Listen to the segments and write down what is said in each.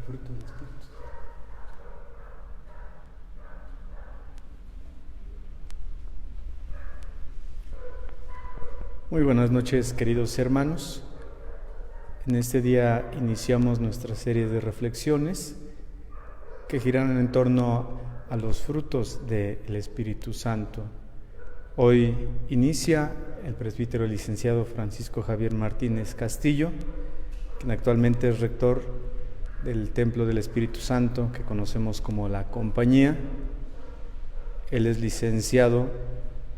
fruto del Espíritu. Muy buenas noches, queridos hermanos. En este día iniciamos nuestra serie de reflexiones que giran en torno a los frutos del Espíritu Santo. Hoy inicia el presbítero licenciado Francisco Javier Martínez Castillo, quien actualmente es rector del Templo del Espíritu Santo, que conocemos como La Compañía. Él es licenciado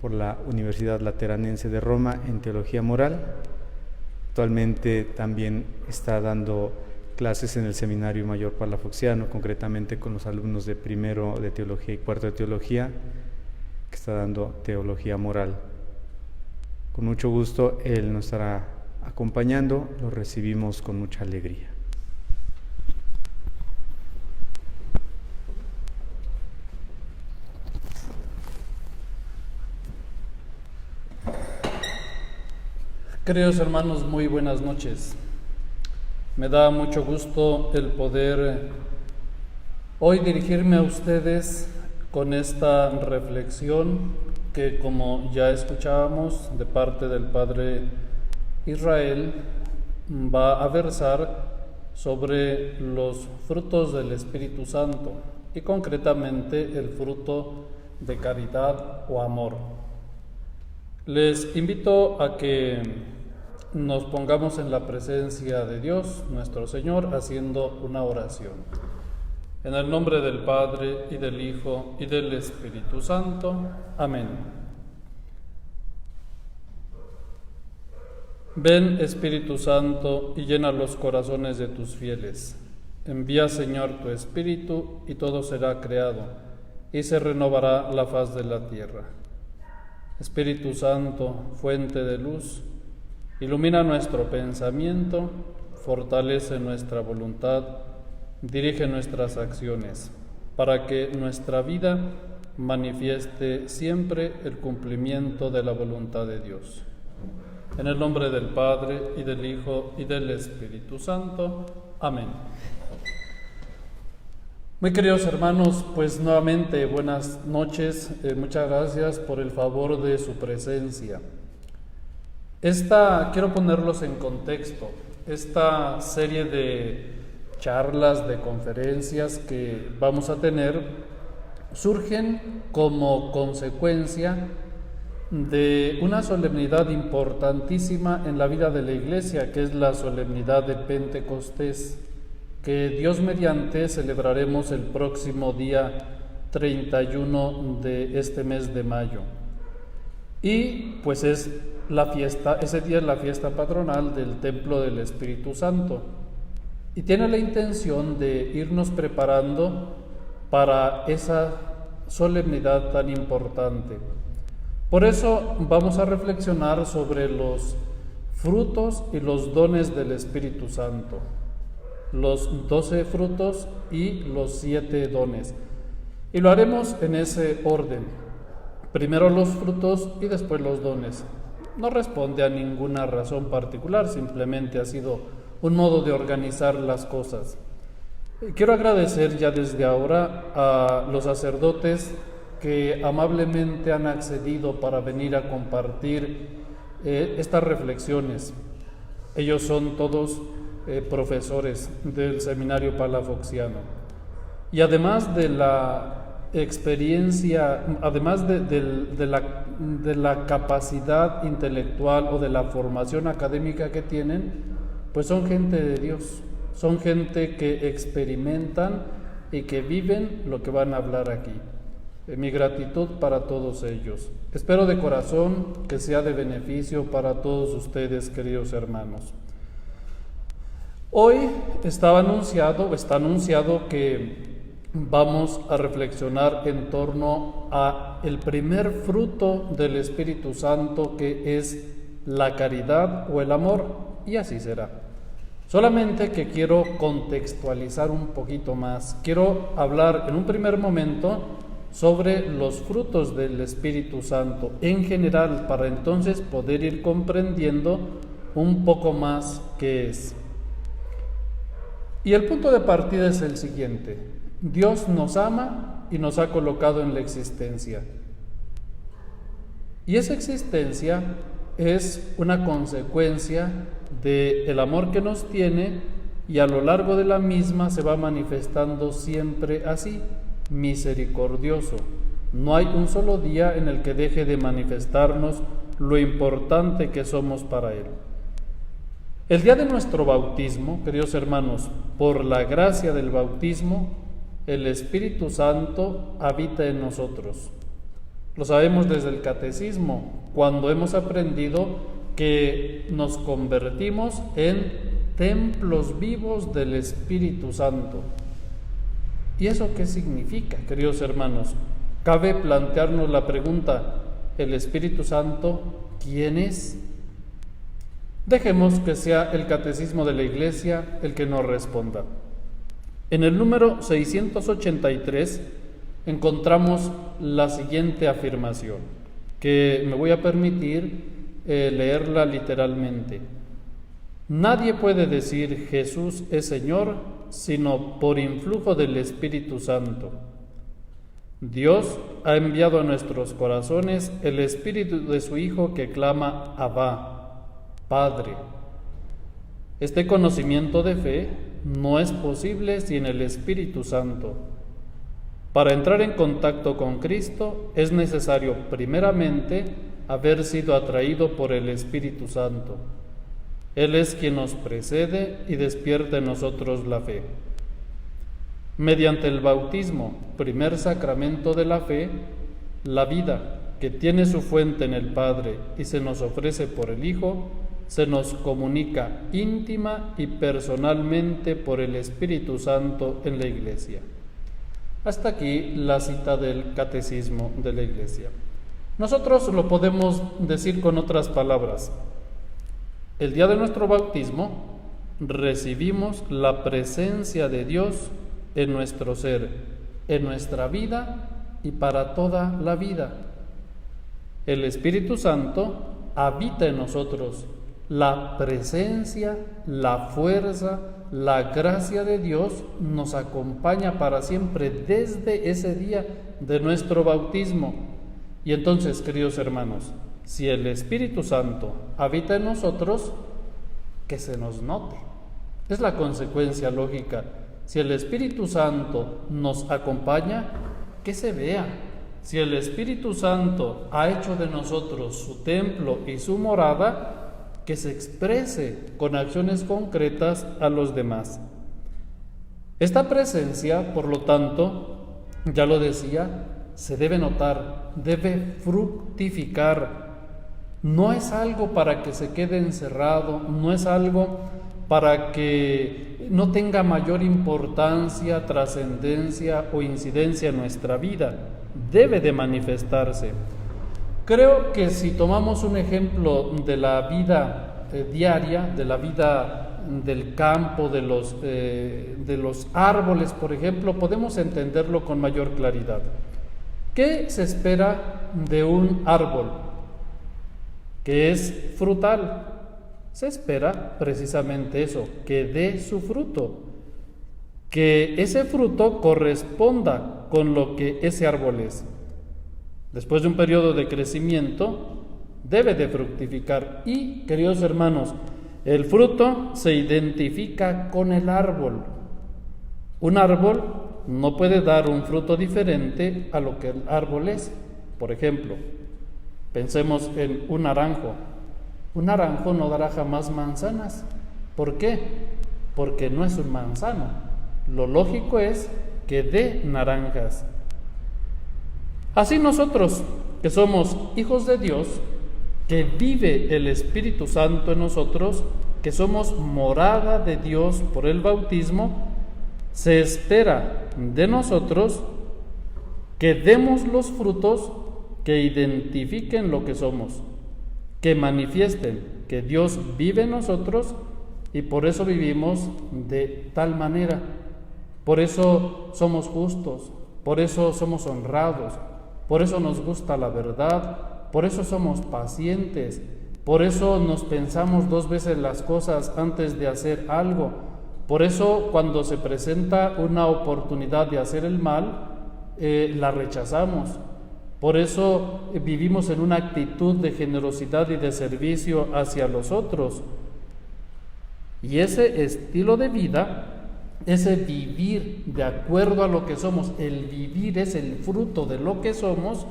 por la Universidad Lateranense de Roma en Teología Moral. Actualmente también está dando clases en el Seminario Mayor Palafoxiano, concretamente con los alumnos de primero de Teología y cuarto de Teología, que está dando Teología Moral. Con mucho gusto él nos estará acompañando, lo recibimos con mucha alegría. Queridos hermanos, muy buenas noches. Me da mucho gusto el poder hoy dirigirme a ustedes con esta reflexión que, como ya escuchábamos de parte del Padre Israel, va a versar sobre los frutos del Espíritu Santo y concretamente el fruto de caridad o amor. Les invito a que nos pongamos en la presencia de Dios, nuestro Señor, haciendo una oración. En el nombre del Padre, y del Hijo, y del Espíritu Santo. Amén. Ven, Espíritu Santo, y llena los corazones de tus fieles. Envía, Señor, tu Espíritu, y todo será creado, y se renovará la faz de la tierra. Espíritu Santo, fuente de luz, ilumina nuestro pensamiento, fortalece nuestra voluntad, dirige nuestras acciones, para que nuestra vida manifieste siempre el cumplimiento de la voluntad de Dios. En el nombre del Padre, y del Hijo, y del Espíritu Santo. Amén. Muy queridos hermanos, pues nuevamente buenas noches, muchas gracias por el favor de su presencia. Quiero ponerlos en contexto. Esta serie de charlas, de conferencias que vamos a tener, surgen como consecuencia de una solemnidad importantísima en la vida de la Iglesia, que es la solemnidad de Pentecostés, que Dios mediante celebraremos el próximo día 31 de este mes de mayo. Y pues es la fiesta, ese día es la fiesta patronal del Templo del Espíritu Santo, y tiene la intención de irnos preparando para esa solemnidad tan importante. Por eso vamos a reflexionar sobre los frutos y los dones del Espíritu Santo, los 12 frutos y los 7 dones, y lo haremos en ese orden. Primero los frutos y después los dones. No responde a ninguna razón particular, simplemente ha sido un modo de organizar las cosas. Quiero agradecer ya desde ahora a los sacerdotes que amablemente han accedido para venir a compartir estas reflexiones. Ellos son todos profesores del Seminario Palafoxiano. Y además de la experiencia, además de la capacidad intelectual o de la formación académica que tienen, pues son gente de Dios, son gente que experimentan y que viven lo que van a hablar aquí. Mi gratitud para todos ellos. Espero de corazón que sea de beneficio para todos ustedes, queridos hermanos. Hoy está anunciado que vamos a reflexionar en torno a el primer fruto del Espíritu Santo, que es la caridad o el amor, y así será. Solamente que quiero contextualizar un poquito más. Quiero hablar en un primer momento sobre los frutos del Espíritu Santo en general, para entonces poder ir comprendiendo un poco más qué es. Y el punto de partida es el siguiente: Dios nos ama y nos ha colocado en la existencia. Y esa existencia es una consecuencia del amor que nos tiene, y a lo largo de la misma se va manifestando siempre así, misericordioso. No hay un solo día en el que deje de manifestarnos lo importante que somos para Él. El día de nuestro bautismo, queridos hermanos, por la gracia del bautismo, el Espíritu Santo habita en nosotros. Lo sabemos desde el catecismo, cuando hemos aprendido que nos convertimos en templos vivos del Espíritu Santo. ¿Y eso qué significa, queridos hermanos? Cabe plantearnos la pregunta: ¿el Espíritu Santo quién es? Dejemos que sea el Catecismo de la Iglesia el que nos responda. En el número 683 encontramos la siguiente afirmación, que me voy a permitir leerla literalmente. Nadie puede decir Jesús es Señor sino por influjo del Espíritu Santo. Dios ha enviado a nuestros corazones el Espíritu de su Hijo que clama Abba, Padre. Este conocimiento de fe no es posible sin el Espíritu Santo. Para entrar en contacto con Cristo es necesario primeramente haber sido atraído por el Espíritu Santo. Él es quien nos precede y despierta en nosotros la fe. Mediante el bautismo, primer sacramento de la fe, la vida, que tiene su fuente en el Padre y se nos ofrece por el Hijo, se nos comunica íntima y personalmente por el Espíritu Santo en la Iglesia. Hasta aquí la cita del Catecismo de la Iglesia. Nosotros lo podemos decir con otras palabras. El día de nuestro bautismo recibimos la presencia de Dios en nuestro ser, en nuestra vida y para toda la vida. El Espíritu Santo habita en nosotros. La presencia, la fuerza, la gracia de Dios nos acompaña para siempre desde ese día de nuestro bautismo. Y entonces, queridos hermanos, si el Espíritu Santo habita en nosotros, que se nos note. Es la consecuencia lógica. Si el Espíritu Santo nos acompaña, que se vea. Si el Espíritu Santo ha hecho de nosotros su templo y su morada, que se exprese con acciones concretas a los demás. Esta presencia, por lo tanto, ya lo decía, se debe notar, debe fructificar. No es algo para que se quede encerrado, no es algo para que no tenga mayor importancia, trascendencia o incidencia en nuestra vida. Debe de manifestarse. Creo que si tomamos un ejemplo de la vida diaria, de la vida del campo, de los árboles, por ejemplo, podemos entenderlo con mayor claridad. ¿Qué se espera de un árbol que es frutal? Se espera precisamente eso, que dé su fruto, que ese fruto corresponda con lo que ese árbol es. Después de un periodo de crecimiento, debe de fructificar. Y, queridos hermanos, el fruto se identifica con el árbol. Un árbol no puede dar un fruto diferente a lo que el árbol es. Por ejemplo, pensemos en un naranjo. Un naranjo no dará jamás manzanas. ¿Por qué? Porque no es un manzano. Lo lógico es que dé naranjas. Así nosotros, que somos hijos de Dios, que vive el Espíritu Santo en nosotros, que somos morada de Dios por el bautismo, se espera de nosotros que demos los frutos que identifiquen lo que somos, que manifiesten que Dios vive en nosotros y por eso vivimos de tal manera. Por eso somos justos, por eso somos honrados, por eso nos gusta la verdad, por eso somos pacientes, por eso nos pensamos 2 veces las cosas antes de hacer algo, Por eso, cuando se presenta una oportunidad de hacer el mal, la rechazamos. Por eso vivimos en una actitud de generosidad y de servicio hacia los otros. Y ese estilo de vida, ese vivir de acuerdo a lo que somos, el vivir es el fruto de lo que somos,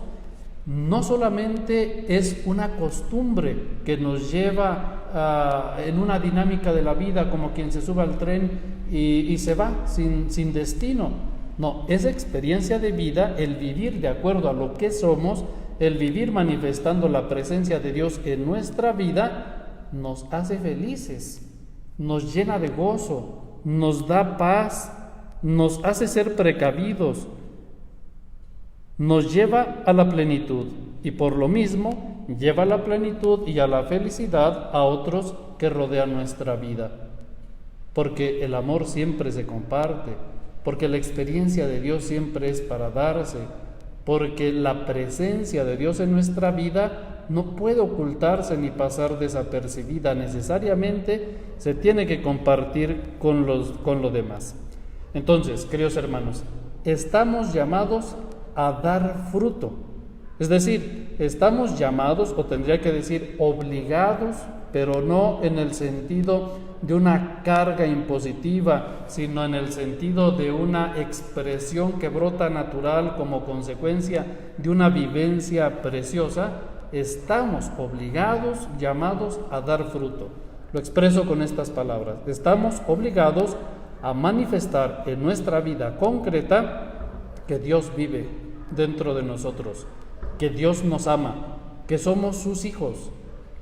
no solamente es una costumbre que nos lleva en una dinámica de la vida como quien se sube al tren y se va sin destino. No, es experiencia de vida el vivir de acuerdo a lo que somos, el vivir manifestando la presencia de Dios en nuestra vida, nos hace felices, nos llena de gozo, nos da paz, nos hace ser precavidos, nos lleva a la plenitud y por lo mismo lleva a la plenitud y a la felicidad a otros que rodean nuestra vida. Porque el amor siempre se comparte, porque la experiencia de Dios siempre es para darse, porque la presencia de Dios en nuestra vida no puede ocultarse ni pasar desapercibida, necesariamente se tiene que compartir con lo demás. Entonces, queridos hermanos, estamos llamados a dar fruto, es decir, estamos llamados, o tendría que decir obligados, pero no en el sentido de una carga impositiva, sino en el sentido de una expresión que brota natural como consecuencia de una vivencia preciosa. Estamos obligados, llamados a dar fruto. Lo expreso con estas palabras: estamos obligados a manifestar en nuestra vida concreta que Dios vive dentro de nosotros, que Dios nos ama, que somos sus hijos,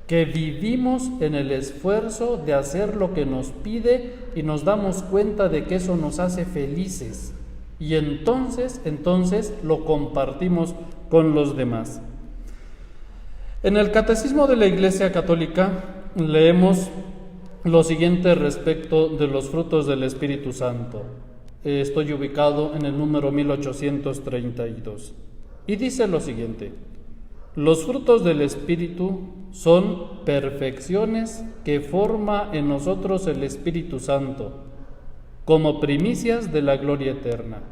que vivimos en el esfuerzo de hacer lo que nos pide y nos damos cuenta de que eso nos hace felices, y entonces lo compartimos con los demás. En el Catecismo de la Iglesia Católica leemos lo siguiente respecto de los frutos del Espíritu Santo. Estoy ubicado en el número 1832 y dice lo siguiente: los frutos del Espíritu son perfecciones que forma en nosotros el Espíritu Santo, como primicias de la gloria eterna.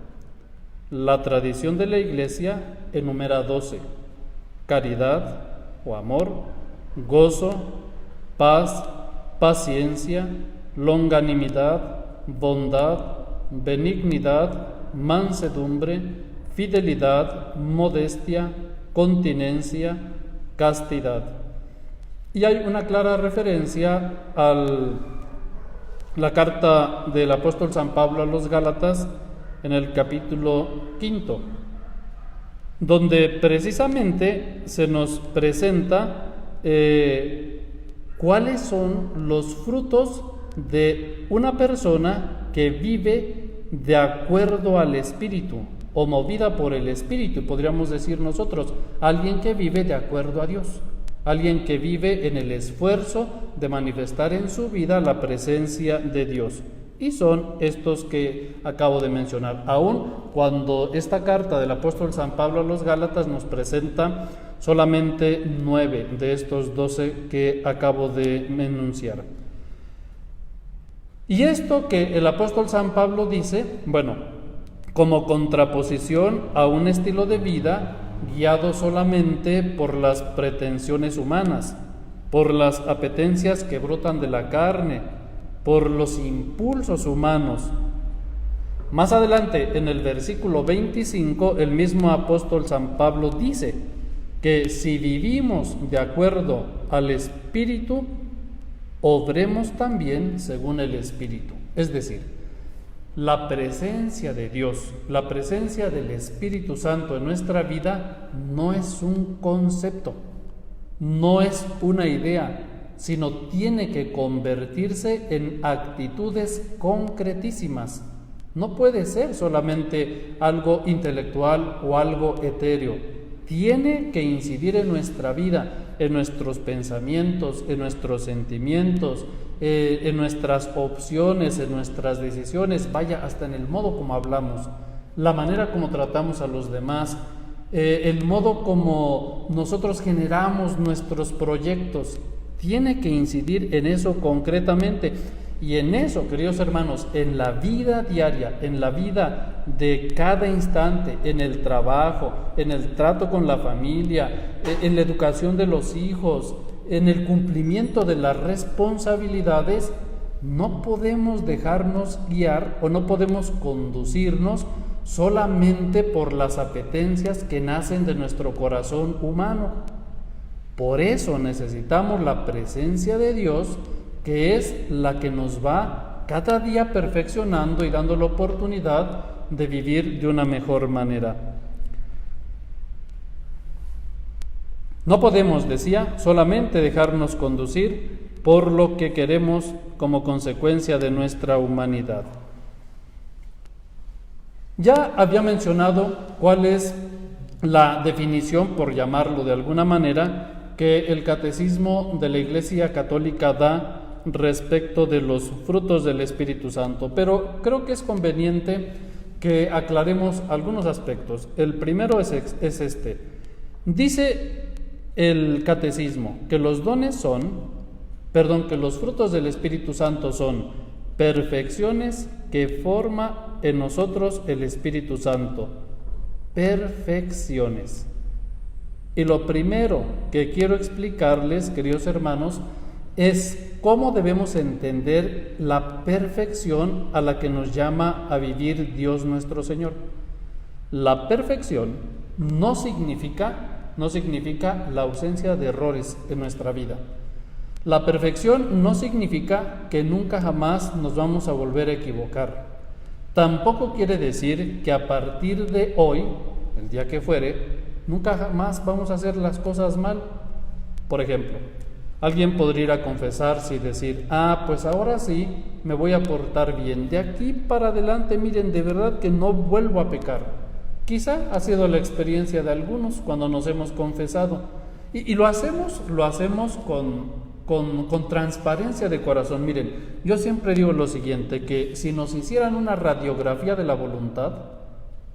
La tradición de la Iglesia enumera 12: caridad o amor, gozo, paz, paciencia, longanimidad, bondad, benignidad, mansedumbre, fidelidad, modestia, continencia, castidad. Y hay una clara referencia a la carta del apóstol San Pablo a los Gálatas en el capítulo 5, donde precisamente se nos presenta cuáles son los frutos de una persona que vive de acuerdo al Espíritu o movida por el Espíritu, podríamos decir nosotros, alguien que vive de acuerdo a Dios, alguien que vive en el esfuerzo de manifestar en su vida la presencia de Dios. Y son estos que acabo de mencionar, aun cuando esta carta del apóstol San Pablo a los Gálatas nos presenta solamente 9 de estos 12 que acabo de enunciar. Y esto que el apóstol San Pablo dice, bueno, como contraposición a un estilo de vida guiado solamente por las pretensiones humanas, por las apetencias que brotan de la carne, por los impulsos humanos. Más adelante, en el versículo 25, el mismo apóstol San Pablo dice que si vivimos de acuerdo al Espíritu, obremos también según el Espíritu. Es decir, la presencia de Dios, la presencia del Espíritu Santo en nuestra vida no es un concepto, no es una idea, sino tiene que convertirse en actitudes concretísimas. No puede ser solamente algo intelectual o algo etéreo. Tiene que incidir en nuestra vida, en nuestros pensamientos, en nuestros sentimientos, en nuestras opciones, en nuestras decisiones, vaya, hasta en el modo como hablamos, la manera como tratamos a los demás, el modo como nosotros generamos nuestros proyectos. Tiene que incidir en eso concretamente. Y en eso, queridos hermanos, en la vida diaria, en la vida de cada instante, en el trabajo, en el trato con la familia, en la educación de los hijos, en el cumplimiento de las responsabilidades, no podemos dejarnos guiar o no podemos conducirnos solamente por las apetencias que nacen de nuestro corazón humano. Por eso necesitamos la presencia de Dios, que es la que nos va cada día perfeccionando y dando la oportunidad de vivir de una mejor manera. No podemos, decía, solamente dejarnos conducir por lo que queremos como consecuencia de nuestra humanidad. Ya había mencionado cuál es la definición, por llamarlo de alguna manera, que el Catecismo de la Iglesia Católica da respecto de los frutos del Espíritu Santo, pero creo que es conveniente que aclaremos algunos aspectos. El primero es este. Dice el Catecismo que los frutos del Espíritu Santo son perfecciones que forma en nosotros el Espíritu Santo. Perfecciones. Y lo primero que quiero explicarles, queridos hermanos, es cómo debemos entender la perfección a la que nos llama a vivir Dios nuestro Señor. La perfección no significa la ausencia de errores en nuestra vida. La perfección no significa que nunca jamás nos vamos a volver a equivocar. Tampoco quiere decir que a partir de hoy, el día que fuere, nunca jamás vamos a hacer las cosas mal. Por ejemplo, alguien podría ir a confesarse y decir: pues ahora sí me voy a portar bien. De aquí para adelante, miren, de verdad que no vuelvo a pecar. Quizá ha sido la experiencia de algunos cuando nos hemos confesado. Y lo hacemos con transparencia de corazón. Miren, yo siempre digo lo siguiente, que si nos hicieran una radiografía de la voluntad,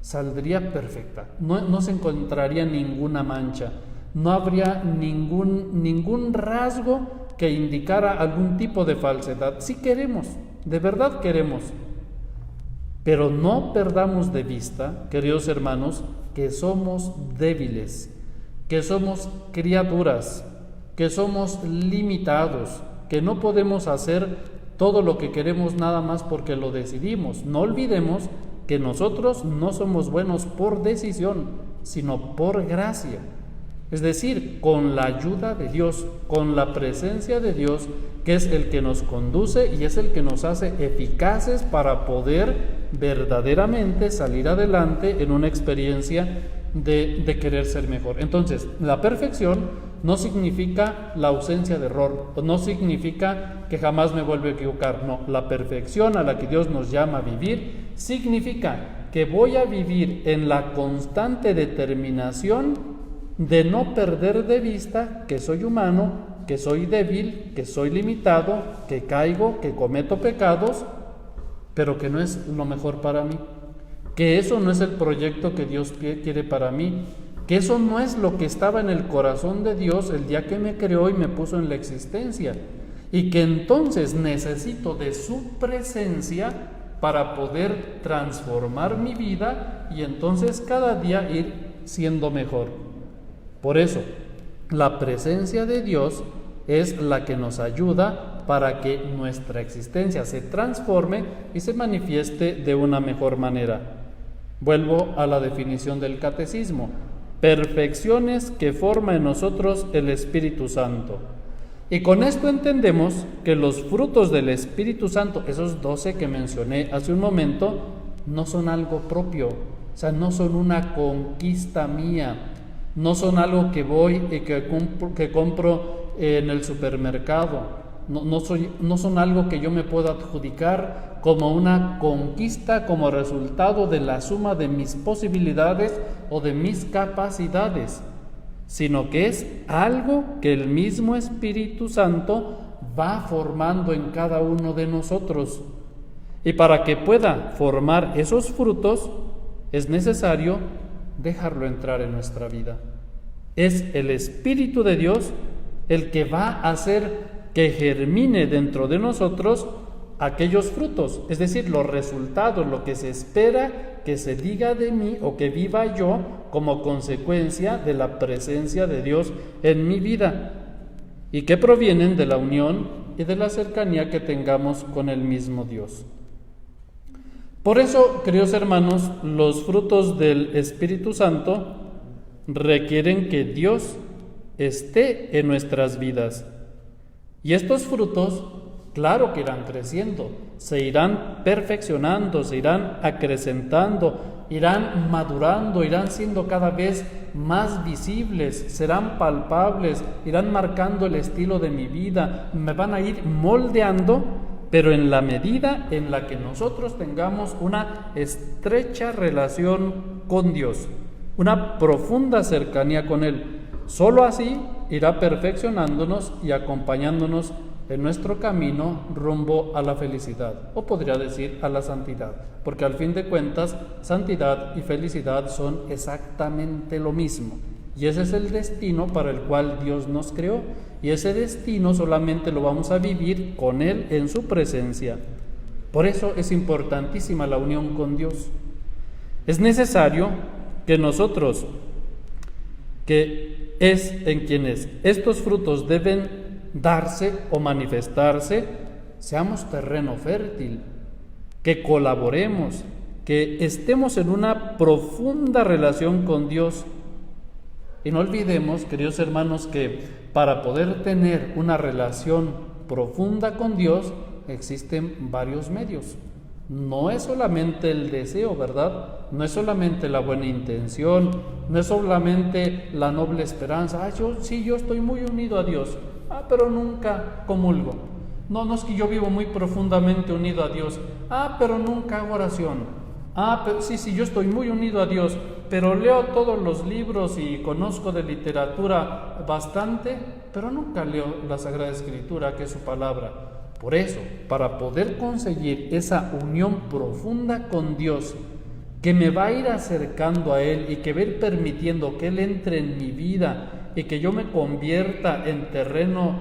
saldría perfecta. No se encontraría ninguna mancha. No habría ningún rasgo que indicara algún tipo de falsedad. Sí queremos, de verdad queremos, pero no perdamos de vista, queridos hermanos, que somos débiles, que somos criaturas, que somos limitados, que no podemos hacer todo lo que queremos nada más porque lo decidimos. No olvidemos que nosotros no somos buenos por decisión, sino por gracia. Es decir, con la ayuda de Dios, con la presencia de Dios, que es el que nos conduce y es el que nos hace eficaces para poder verdaderamente salir adelante en una experiencia de querer ser mejor. Entonces, la perfección no significa la ausencia de error, no significa que jamás me vuelvo a equivocar. No, la perfección a la que Dios nos llama a vivir significa que voy a vivir en la constante determinación de no perder de vista que soy humano, que soy débil, que soy limitado, que caigo, que cometo pecados, pero que no es lo mejor para mí, que eso no es el proyecto que Dios quiere para mí, que eso no es lo que estaba en el corazón de Dios el día que me creó y me puso en la existencia, y que entonces necesito de su presencia para poder transformar mi vida y entonces cada día ir siendo mejor. Por eso, la presencia de Dios es la que nos ayuda para que nuestra existencia se transforme y se manifieste de una mejor manera. Vuelvo a la definición del Catecismo: perfecciones que forma en nosotros el Espíritu Santo. Y con esto entendemos que los frutos del Espíritu Santo, esos 12 que mencioné hace un momento, no son algo propio, o sea, no son una conquista mía, no son algo que voy y que compro en el supermercado, no son algo que yo me pueda adjudicar como una conquista, como resultado de la suma de mis posibilidades o de mis capacidades, sino que es algo que el mismo Espíritu Santo va formando en cada uno de nosotros. Y para que pueda formar esos frutos, es necesario dejarlo entrar en nuestra vida. Es el Espíritu de Dios el que va a hacer que germine dentro de nosotros aquellos frutos, es decir, los resultados, lo que se espera que se diga de mí o que viva yo como consecuencia de la presencia de Dios en mi vida y que provienen de la unión y de la cercanía que tengamos con el mismo Dios. Por eso, queridos hermanos, los frutos del Espíritu Santo requieren que Dios esté en nuestras vidas. Y estos frutos, claro que irán creciendo, se irán perfeccionando, se irán acrecentando, irán madurando, irán siendo cada vez más visibles, serán palpables, irán marcando el estilo de mi vida, me van a ir moldeando, pero en la medida en la que nosotros tengamos una estrecha relación con Dios, una profunda cercanía con Él. Solo así irá perfeccionándonos y acompañándonos en nuestro camino rumbo a la felicidad, o podría decir a la santidad, porque al fin de cuentas, santidad y felicidad son exactamente lo mismo, y ese es el destino para el cual Dios nos creó, y ese destino solamente lo vamos a vivir con Él en su presencia. Por eso es importantísima la unión con Dios. Es necesario que nosotros, que es en quienes estos frutos deben darse o manifestarse, seamos terreno fértil, que colaboremos, que estemos en una profunda relación con Dios. Y no olvidemos, queridos hermanos, que para poder tener una relación profunda con Dios existen varios medios. No es solamente el deseo, ¿verdad? No es solamente la buena intención, no es solamente la noble esperanza. Yo estoy muy unido a Dios, pero nunca comulgo. No es que yo vivo muy profundamente unido a Dios, pero nunca hago oración. Pero sí, yo estoy muy unido a Dios, pero leo todos los libros y conozco de literatura bastante, pero nunca leo la Sagrada Escritura, que es su palabra. Por eso, para poder conseguir esa unión profunda con Dios, que me va a ir acercando a Él y que va a ir permitiendo que Él entre en mi vida y que yo me convierta en terreno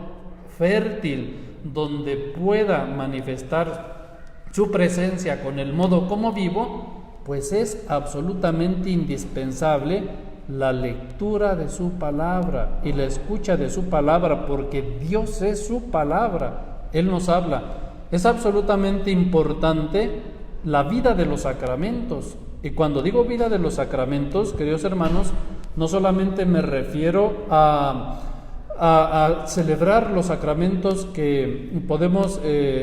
fértil donde pueda manifestar su presencia con el modo como vivo, pues es absolutamente indispensable la lectura de su palabra y la escucha de su palabra, porque Dios es su palabra. Él nos habla. Es absolutamente importante la vida de los sacramentos. Y cuando digo vida de los sacramentos, queridos hermanos, no solamente me refiero a celebrar los sacramentos que podemos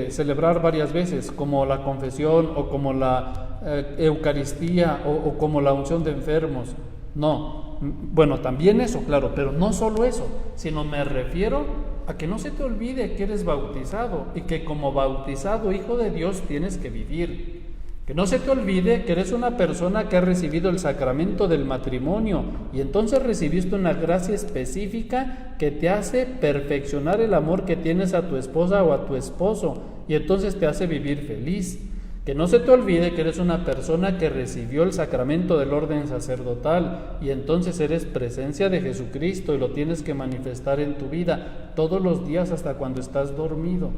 celebrar varias veces, como la confesión o como la Eucaristía o como la unción de enfermos. No, bueno, también eso, claro, pero no solo eso, sino me refiero a que no se te olvide que eres bautizado y que como bautizado hijo de Dios tienes que vivir. Que no se te olvide que eres una persona que ha recibido el sacramento del matrimonio y entonces recibiste una gracia específica que te hace perfeccionar el amor que tienes a tu esposa o a tu esposo y entonces te hace vivir feliz. Que no se te olvide que eres una persona que recibió el sacramento del orden sacerdotal y entonces eres presencia de Jesucristo y lo tienes que manifestar en tu vida todos los días hasta cuando estás dormido.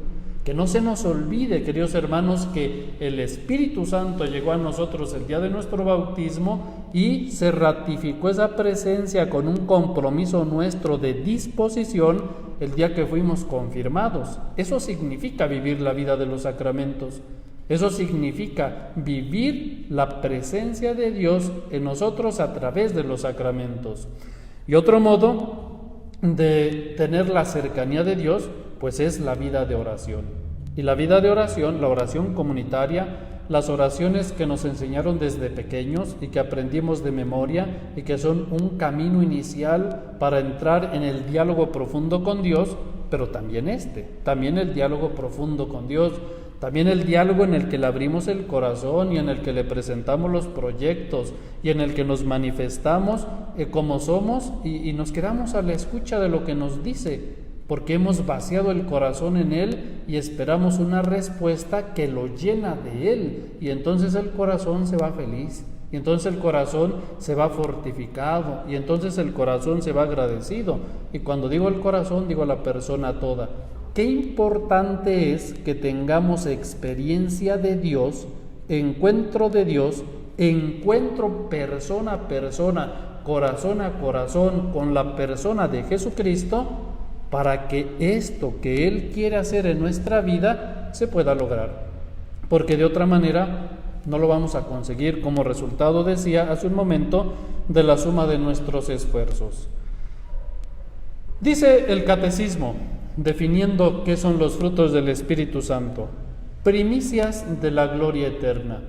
Que no se nos olvide, queridos hermanos, que el Espíritu Santo llegó a nosotros el día de nuestro bautismo y se ratificó esa presencia con un compromiso nuestro de disposición el día que fuimos confirmados. Eso significa vivir la vida de los sacramentos. Eso significa vivir la presencia de Dios en nosotros a través de los sacramentos. Y otro modo de tener la cercanía de Dios, pues es la vida de oración. Y la vida de oración, la oración comunitaria, las oraciones que nos enseñaron desde pequeños y que aprendimos de memoria y que son un camino inicial para entrar en el diálogo profundo con Dios, pero también el diálogo profundo con Dios, también el diálogo en el que le abrimos el corazón y en el que le presentamos los proyectos y en el que nos manifestamos como somos y nos quedamos a la escucha de lo que nos dice, porque hemos vaciado el corazón en Él y esperamos una respuesta que lo llena de Él, y entonces el corazón se va feliz, y entonces el corazón se va fortificado, y entonces el corazón se va agradecido. Y cuando digo el corazón, digo la persona toda. qué importante es que tengamos experiencia de Dios, encuentro de Dios, encuentro persona a persona, corazón a corazón con la persona de Jesucristo, para que esto que Él quiere hacer en nuestra vida se pueda lograr. Porque de otra manera no lo vamos a conseguir, como resultado, decía hace un momento, de la suma de nuestros esfuerzos. Dice el Catecismo, definiendo qué son los frutos del Espíritu Santo: primicias de la gloria eterna.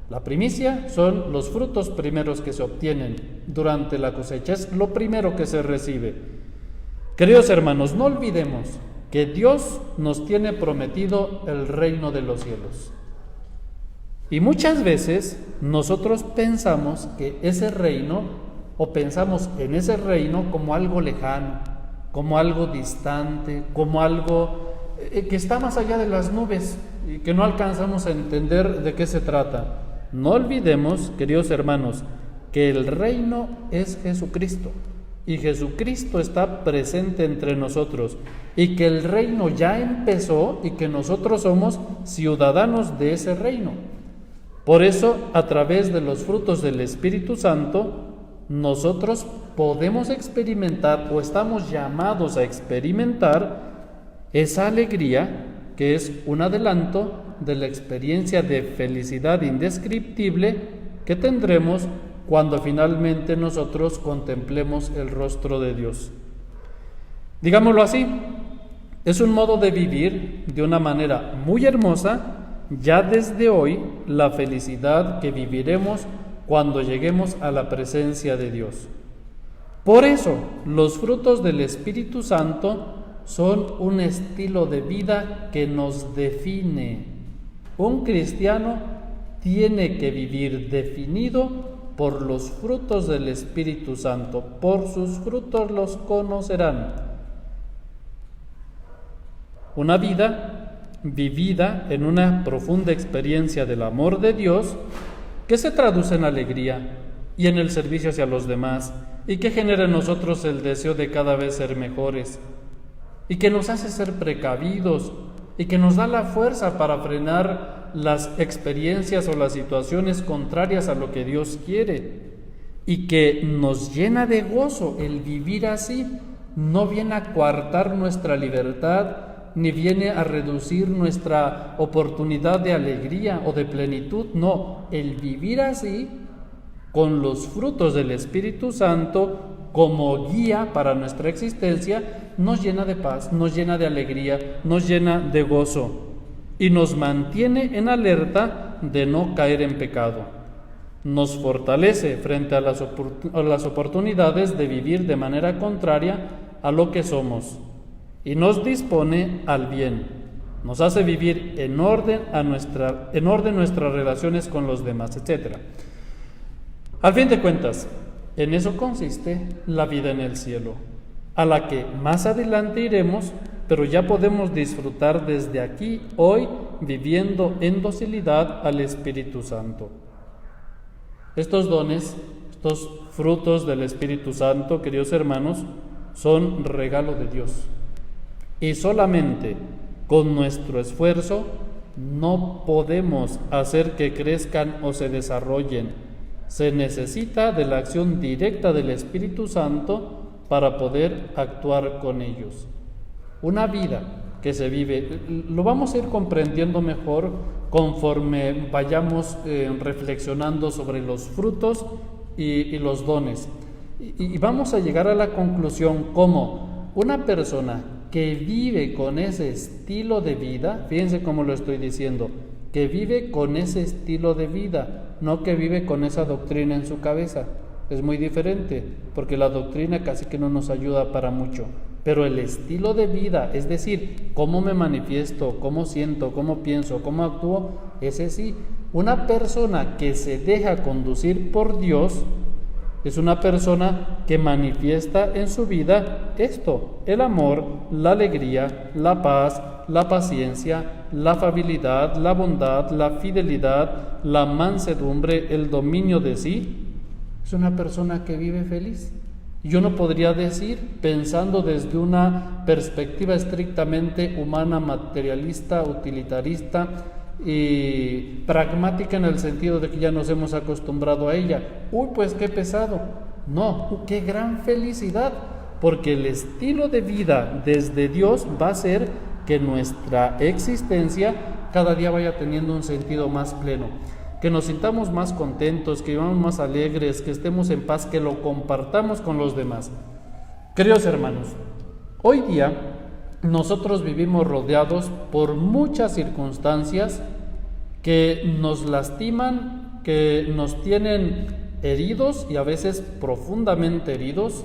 La primicia son los frutos primeros que se obtienen durante la cosecha, es lo primero que se recibe. Queridos hermanos, no olvidemos que Dios nos tiene prometido el reino de los cielos. Y muchas veces nosotros pensamos que ese reino, o pensamos en ese reino como algo lejano, como algo distante, como algo que está más allá de las nubes y que no alcanzamos a entender de qué se trata. No olvidemos, queridos hermanos, que el reino es Jesucristo y Jesucristo está presente entre nosotros y que el reino ya empezó y que nosotros somos ciudadanos de ese reino. Por eso, a través de los frutos del Espíritu Santo, nosotros podemos experimentar o estamos llamados a experimentar esa alegría que es un adelanto de la experiencia de felicidad indescriptible que tendremos cuando finalmente nosotros contemplemos el rostro de Dios. Digámoslo así, es un modo de vivir de una manera muy hermosa ya desde hoy la felicidad que viviremos cuando lleguemos a la presencia de Dios. Por eso, los frutos del Espíritu Santo son un estilo de vida que nos define. Un cristiano tiene que vivir definido por los frutos del Espíritu Santo. Por sus frutos los conocerán. Una vida vivida en una profunda experiencia del amor de Dios que se traduce en alegría y en el servicio hacia los demás y que genera en nosotros el deseo de cada vez ser mejores y que nos hace ser precavidos y que nos da la fuerza para frenar las experiencias o las situaciones contrarias a lo que Dios quiere y que nos llena de gozo. El vivir así no viene a coartar nuestra libertad ni viene a reducir nuestra oportunidad de alegría o de plenitud. No, el vivir así, con los frutos del Espíritu Santo como guía para nuestra existencia, nos llena de paz, nos llena de alegría, nos llena de gozo y nos mantiene en alerta de no caer en pecado. Nos fortalece frente a las oportunidades de vivir de manera contraria a lo que somos y nos dispone al bien. Nos hace vivir en orden nuestras relaciones con los demás, etc. Al fin de cuentas, en eso consiste la vida en el cielo, a la que más adelante iremos, pero ya podemos disfrutar desde aquí, hoy, viviendo en docilidad al Espíritu Santo. Estos dones, estos frutos del Espíritu Santo, queridos hermanos, son regalo de Dios. Y solamente con nuestro esfuerzo no podemos hacer que crezcan o se desarrollen. Se necesita de la acción directa del Espíritu Santo para poder actuar con ellos. Una vida que se vive, lo vamos a ir comprendiendo mejor conforme vayamos reflexionando sobre los frutos y los dones. Y vamos a llegar a la conclusión como una persona que vive con ese estilo de vida, fíjense cómo lo estoy diciendo, que vive con ese estilo de vida, no que vive con esa doctrina en su cabeza. Es muy diferente, porque la doctrina casi que no nos ayuda para mucho, pero el estilo de vida, es decir, cómo me manifiesto, cómo siento, cómo pienso, cómo actúo, ese sí. Una persona que se deja conducir por Dios es una persona que manifiesta en su vida esto: el amor, la alegría, la paz, la paciencia, la afabilidad, la bondad, la fidelidad, la mansedumbre, el dominio de sí. Es una persona que vive feliz Y uno podría decir, pensando desde una perspectiva estrictamente humana, materialista, utilitarista y pragmática, en el sentido de que ya nos hemos acostumbrado a ella. Uy, pues qué pesado. No, qué gran felicidad, porque el estilo de vida desde Dios va a ser que nuestra existencia cada día vaya teniendo un sentido más pleno, que nos sintamos más contentos, que vivamos más alegres, que estemos en paz, que lo compartamos con los demás. Queridos hermanos, hoy día nosotros vivimos rodeados por muchas circunstancias que nos lastiman, que nos tienen heridos y a veces profundamente heridos,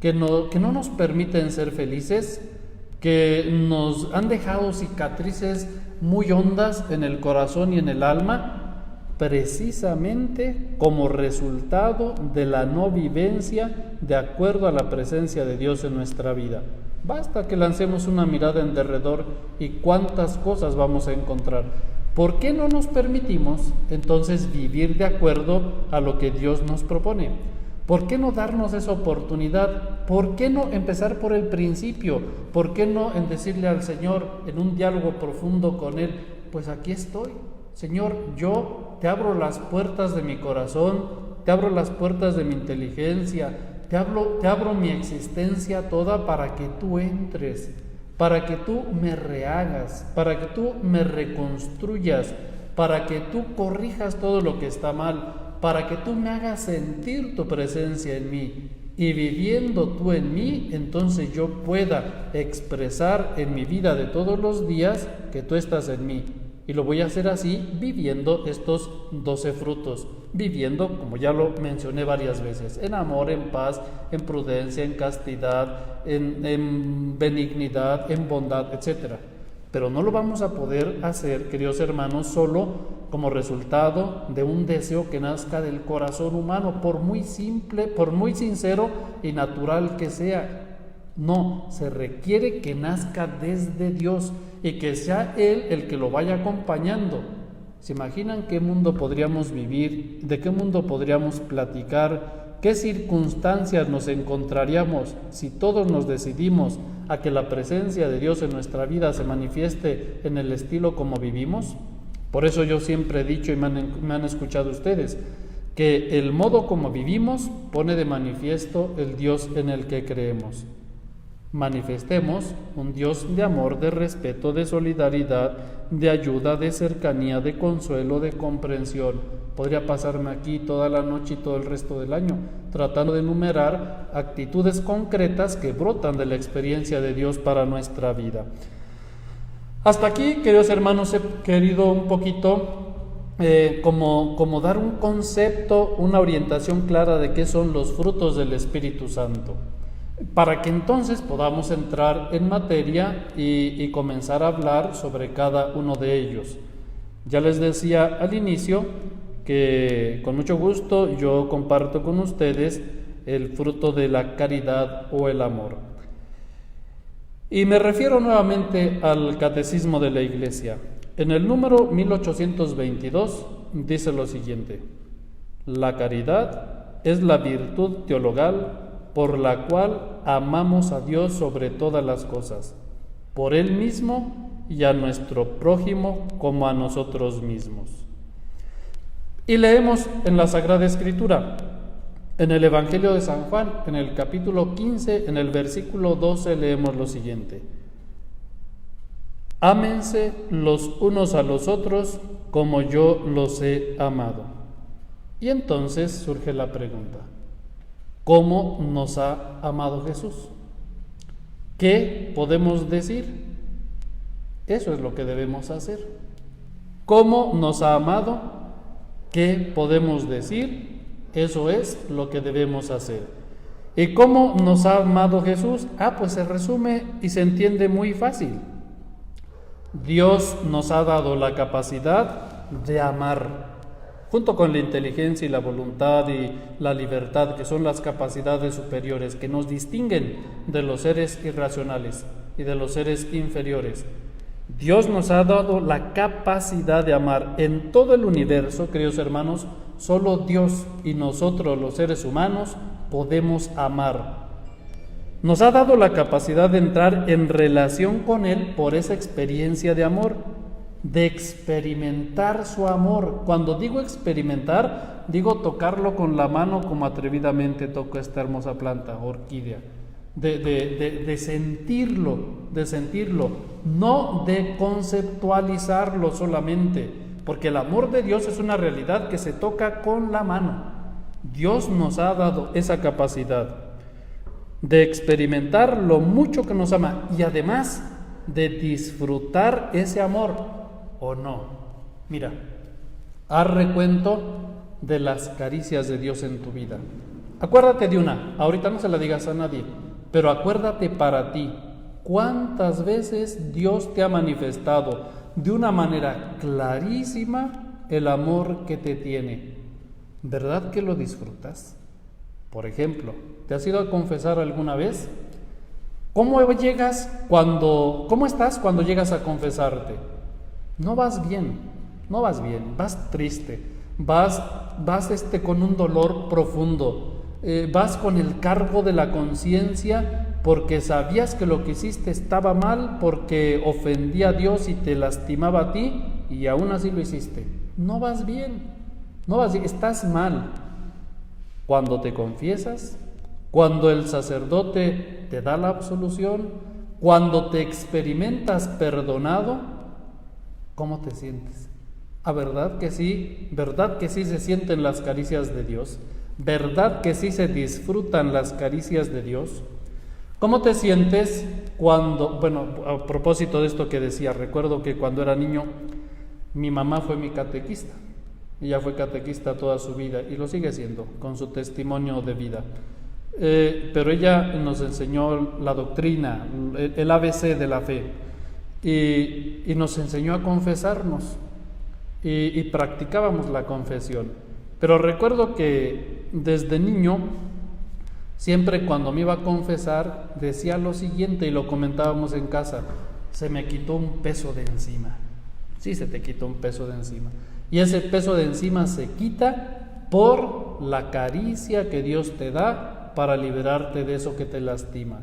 que no nos permiten ser felices, que nos han dejado cicatrices muy hondas en el corazón y en el alma, precisamente como resultado de la no vivencia de acuerdo a la presencia de Dios en nuestra vida. Basta que lancemos una mirada en derredor y cuántas cosas vamos a encontrar. ¿Por qué no nos permitimos entonces vivir de acuerdo a lo que Dios nos propone? ¿Por qué no darnos esa oportunidad? ¿Por qué no empezar por el principio? ¿Por qué no en decirle al Señor en un diálogo profundo con Él, pues aquí estoy, Señor, yo te abro las puertas de mi corazón, te abro las puertas de mi inteligencia, te abro mi existencia toda para que tú entres, para que tú me rehagas, para que tú me reconstruyas, para que tú corrijas todo lo que está mal, para que tú me hagas sentir tu presencia en mí, y viviendo tú en mí, entonces yo pueda expresar en mi vida de todos los días que tú estás en mí. Y lo voy a hacer así, viviendo estos 12 frutos, viviendo, como ya lo mencioné varias veces, en amor, en paz, en prudencia, en castidad, en benignidad, en bondad, etc. Pero no lo vamos a poder hacer, queridos hermanos, solo como resultado de un deseo que nazca del corazón humano, por muy simple, por muy sincero y natural que sea. No, se requiere que nazca desde Dios y que sea Él el que lo vaya acompañando. ¿Se imaginan qué mundo podríamos vivir? ¿De qué mundo podríamos platicar? ¿Qué circunstancias nos encontraríamos si todos nos decidimos a que la presencia de Dios en nuestra vida se manifieste en el estilo como vivimos? Por eso yo siempre he dicho, y me han escuchado ustedes, que el modo como vivimos pone de manifiesto el Dios en el que creemos. Manifestemos un Dios de amor, de respeto, de solidaridad, de ayuda, de cercanía, de consuelo, de comprensión. Podría pasarme aquí toda la noche y todo el resto del año tratando de enumerar actitudes concretas que brotan de la experiencia de Dios para nuestra vida. Hasta aquí, queridos hermanos, he querido un poquito como dar un concepto, una orientación clara de qué son los frutos del Espíritu Santo, para que entonces podamos entrar en materia y comenzar a hablar sobre cada uno de ellos. Ya les decía al inicio que con mucho gusto yo comparto con ustedes el fruto de la caridad o el amor. Y me refiero nuevamente al Catecismo de la Iglesia. En el número 1822 dice lo siguiente: la caridad es la virtud teologal por la cual amamos a Dios sobre todas las cosas, por Él mismo y a nuestro prójimo como a nosotros mismos. Y leemos en la Sagrada Escritura, en el Evangelio de San Juan, en el capítulo 15, en el versículo 12, leemos lo siguiente: ámense los unos a los otros como yo los he amado. Y entonces surge la pregunta: ¿cómo nos ha amado Jesús? ¿Qué podemos decir? Eso es lo que debemos hacer. ¿Cómo nos ha amado? ¿Qué podemos decir? Eso es lo que debemos hacer. ¿Y cómo nos ha amado Jesús? Pues se resume y se entiende muy fácil. Dios nos ha dado la capacidad de amar, junto con la inteligencia y la voluntad y la libertad, que son las capacidades superiores que nos distinguen de los seres irracionales y de los seres inferiores. Dios nos ha dado la capacidad de amar. En todo el universo, queridos hermanos, solo Dios y nosotros los seres humanos podemos amar. Nos ha dado la capacidad de entrar en relación con Él por esa experiencia de amor, de experimentar su amor. Cuando digo experimentar, digo tocarlo con la mano como atrevidamente toco esta hermosa planta, orquídea. De sentirlo, no de conceptualizarlo solamente, porque el amor de Dios es una realidad que se toca con la mano. Dios nos ha dado esa capacidad de experimentar lo mucho que nos ama y además de disfrutar ese amor, ¿o no? Mira, haz recuento de las caricias de Dios en tu vida. Acuérdate de una, ahorita no se la digas a nadie, pero acuérdate para ti, ¿cuántas veces Dios te ha manifestado de una manera clarísima el amor que te tiene? ¿Verdad que lo disfrutas? Por ejemplo, ¿te has ido a confesar alguna vez? ¿Cómo estás cuando llegas a confesarte? No vas bien, vas triste, vas con un dolor profundo, vas con el cargo de la conciencia porque sabías que lo que hiciste estaba mal, porque ofendía a Dios y te lastimaba a ti y aún así lo hiciste. No vas bien, estás mal. Cuando te confiesas, cuando el sacerdote te da la absolución, cuando te experimentas perdonado, ¿cómo te sientes? ¿Verdad que sí? ¿Verdad que sí se sienten las caricias de Dios? ¿Verdad que sí se disfrutan las caricias de Dios? ¿Cómo te sientes cuando, a propósito de esto que decía, recuerdo que cuando era niño, mi mamá fue mi catequista. Ella fue catequista toda su vida y lo sigue siendo con su testimonio de vida. Pero ella nos enseñó la doctrina, el ABC de la fe, y nos enseñó a confesarnos y practicábamos la confesión. Pero recuerdo que desde niño, siempre cuando me iba a confesar, decía lo siguiente y lo comentábamos en casa: se me quitó un peso de encima. Sí, se te quitó un peso de encima. Y ese peso de encima se quita por la caricia que Dios te da para liberarte de eso que te lastima.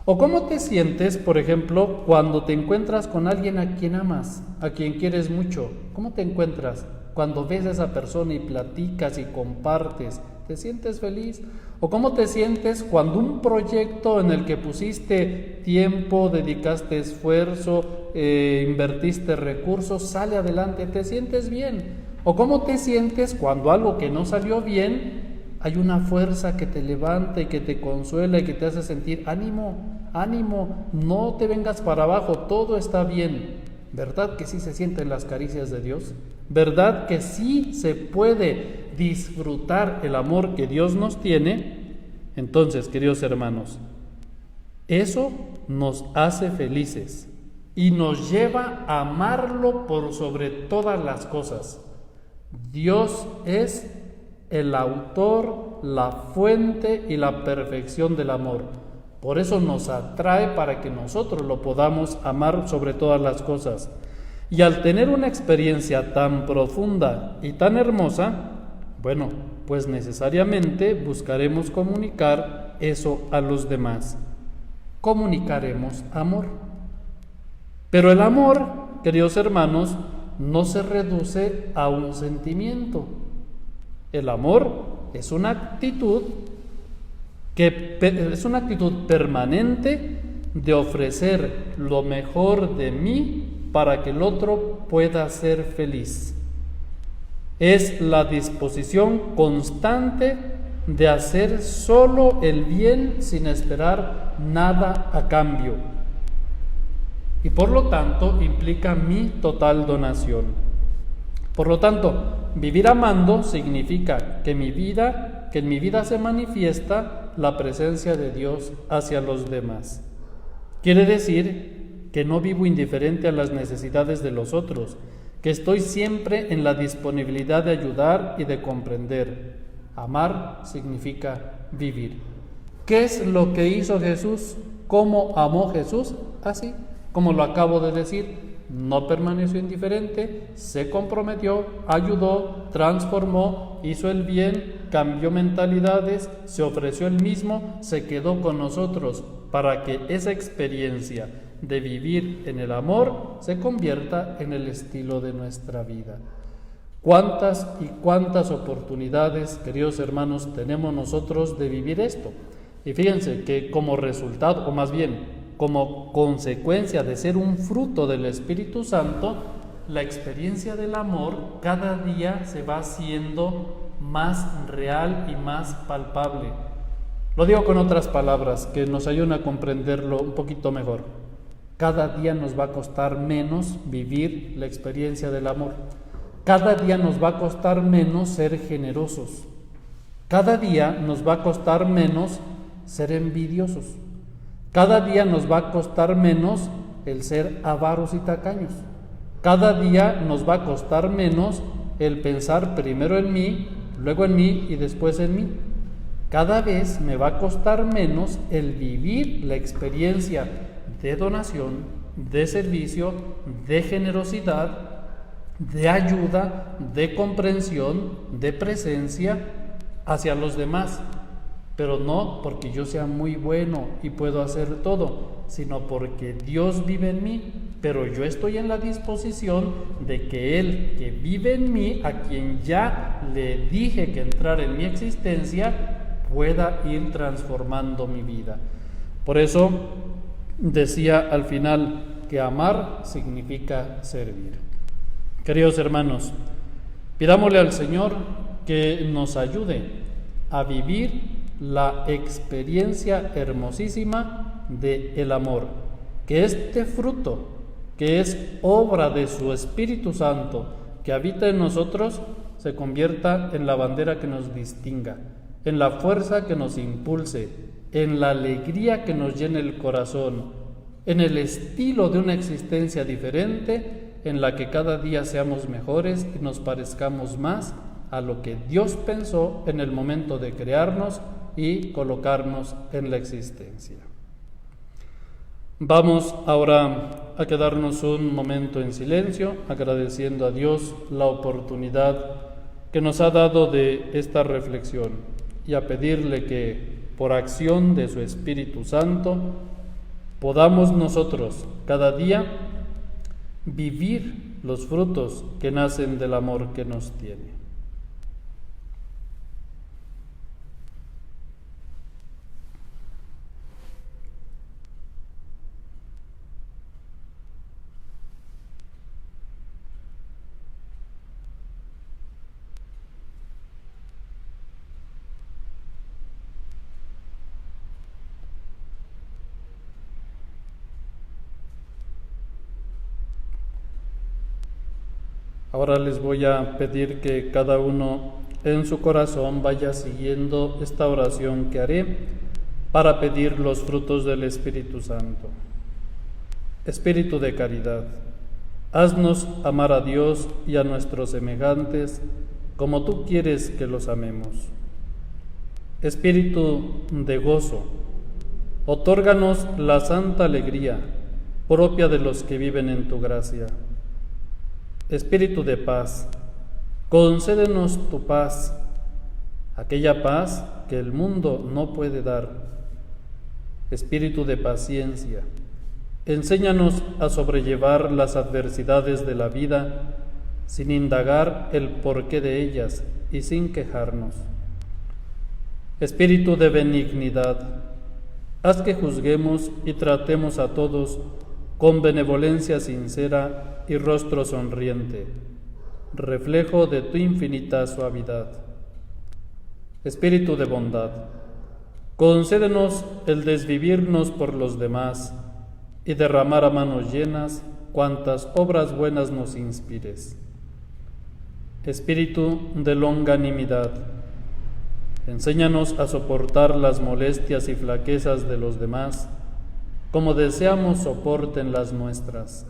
¿O cómo te sientes, por ejemplo, cuando te encuentras con alguien a quien amas, a quien quieres mucho? ¿Cómo te encuentras cuando ves a esa persona y platicas y compartes? ¿Te sientes feliz? ¿O cómo te sientes cuando un proyecto en el que pusiste tiempo, dedicaste esfuerzo, invertiste recursos, sale adelante? ¿Te sientes bien? ¿O cómo te sientes cuando algo que no salió bien, hay una fuerza que te levanta y que te consuela y que te hace sentir ánimo, no te vengas para abajo, todo está bien? ¿Verdad que sí se sienten las caricias de Dios? ¿Verdad que sí se puede disfrutar el amor que Dios nos tiene? Entonces, queridos hermanos, eso nos hace felices y nos lleva a amarlo por sobre todas las cosas. Dios es el autor, la fuente y la perfección del amor. Por eso nos atrae para que nosotros lo podamos amar sobre todas las cosas. Y al tener una experiencia tan profunda y tan hermosa, pues necesariamente buscaremos comunicar eso a los demás. Comunicaremos amor. Pero el amor, queridos hermanos, no se reduce a un sentimiento. El amor es una actitud permanente de ofrecer lo mejor de mí para que el otro pueda ser feliz. Es la disposición constante de hacer solo el bien sin esperar nada a cambio. Y por lo tanto implica mi total donación. Por lo tanto, vivir amando significa que en mi vida se manifiesta la presencia de Dios hacia los demás. Quiere decir que no vivo indiferente a las necesidades de los otros, que estoy siempre en la disponibilidad de ayudar y de comprender. Amar significa vivir. ¿Qué es lo que hizo Jesús? ¿Cómo amó Jesús? Así como lo acabo de decir. no permaneció indiferente, se comprometió, ayudó, transformó, hizo el bien, cambió mentalidades, se ofreció él mismo, se quedó con nosotros para que esa experiencia de vivir en el amor se convierta en el estilo de nuestra vida. ¿Cuántas y cuántas oportunidades, queridos hermanos, tenemos nosotros de vivir esto? Y fíjense que como resultado, o más bien, como consecuencia de ser un fruto del Espíritu Santo, la experiencia del amor cada día se va haciendo más real y más palpable. Lo digo con otras palabras que nos ayudan a comprenderlo un poquito mejor. Cada día nos va a costar menos vivir la experiencia del amor. Cada día nos va a costar menos ser generosos. Cada día nos va a costar menos ser envidiosos. Cada día nos va a costar menos el ser avaros y tacaños. Cada día nos va a costar menos el pensar primero en mí, luego en mí y después en mí. Cada vez me va a costar menos el vivir la experiencia de donación, de servicio, de generosidad, de ayuda, de comprensión, de presencia hacia los demás. Pero no porque yo sea muy bueno y puedo hacer todo, sino porque Dios vive en mí, pero yo estoy en la disposición de que Él que vive en mí, a quien ya le dije que entrara en mi existencia, pueda ir transformando mi vida. Por eso decía al final que amar significa servir. Queridos hermanos, pidámosle al Señor que nos ayude a vivir la experiencia hermosísima del amor, que este fruto, que es obra de su Espíritu Santo, que habita en nosotros, se convierta en la bandera que nos distinga, en la fuerza que nos impulse, en la alegría que nos llene el corazón, en el estilo de una existencia diferente, en la que cada día seamos mejores y nos parezcamos más a lo que Dios pensó en el momento de crearnos y colocarnos en la existencia. Vamos ahora a quedarnos un momento en silencio, agradeciendo a Dios la oportunidad que nos ha dado de esta reflexión y a pedirle que, por acción de su Espíritu Santo, podamos nosotros cada día vivir los frutos que nacen del amor que nos tiene. Ahora les voy a pedir que cada uno en su corazón vaya siguiendo esta oración que haré para pedir los frutos del Espíritu Santo. Espíritu de caridad, haznos amar a Dios y a nuestros semejantes como tú quieres que los amemos. Espíritu de gozo, otórganos la santa alegría propia de los que viven en tu gracia. Espíritu de paz, concédenos tu paz, aquella paz que el mundo no puede dar. Espíritu de paciencia, enséñanos a sobrellevar las adversidades de la vida sin indagar el porqué de ellas y sin quejarnos. Espíritu de benignidad, haz que juzguemos y tratemos a todos con benevolencia sincera y rostro sonriente, reflejo de tu infinita suavidad. Espíritu de bondad, concédenos el desvivirnos por los demás y derramar a manos llenas cuantas obras buenas nos inspires. Espíritu de longanimidad, enséñanos a soportar las molestias y flaquezas de los demás, como deseamos soporten las nuestras.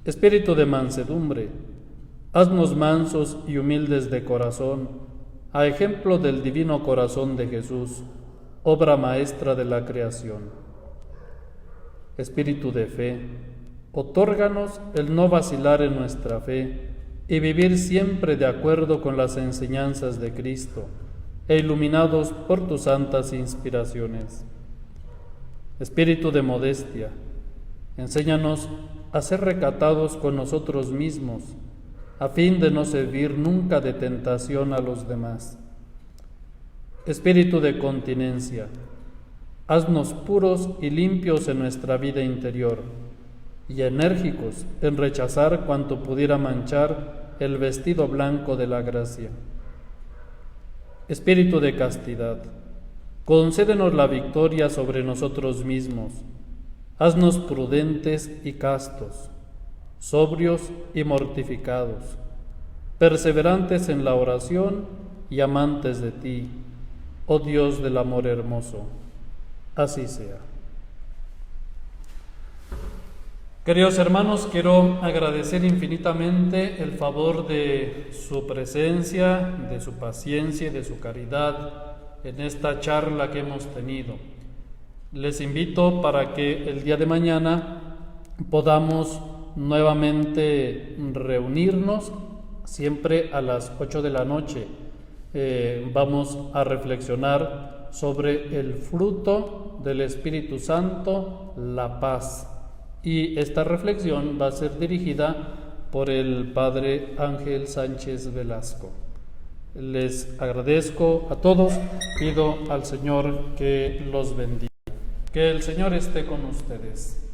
Espíritu de mansedumbre, haznos mansos y humildes de corazón, a ejemplo del divino corazón de Jesús, obra maestra de la creación. Espíritu de fe, Otórganos el no vacilar en nuestra fe y vivir siempre de acuerdo con las enseñanzas de Cristo e iluminados por tus santas inspiraciones. Espíritu de modestia, enséñanos a ser recatados con nosotros mismos, a fin de no servir nunca de tentación a los demás. Espíritu de continencia, haznos puros y limpios en nuestra vida interior, y enérgicos en rechazar cuanto pudiera manchar el vestido blanco de la gracia. Espíritu de castidad, concédenos la victoria sobre nosotros mismos, haznos prudentes y castos, sobrios y mortificados, perseverantes en la oración y amantes de ti, oh Dios del amor hermoso. Así sea. Queridos hermanos, quiero agradecer infinitamente el favor de su presencia, de su paciencia y de su caridad en esta charla que hemos tenido. Les invito para que el día de mañana podamos nuevamente reunirnos, siempre a las 8 de la noche. Vamos a reflexionar sobre el fruto del Espíritu Santo, la paz. Y esta reflexión va a ser dirigida por el Padre Ángel Sánchez Velasco. Les agradezco a todos, pido al Señor que los bendiga. Que el Señor esté con ustedes.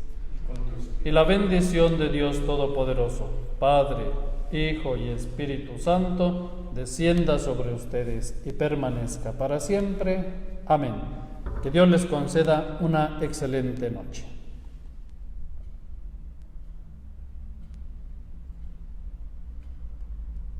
Y la bendición de Dios Todopoderoso, Padre, Hijo y Espíritu Santo, descienda sobre ustedes y permanezca para siempre. Amén. Que Dios les conceda una excelente noche.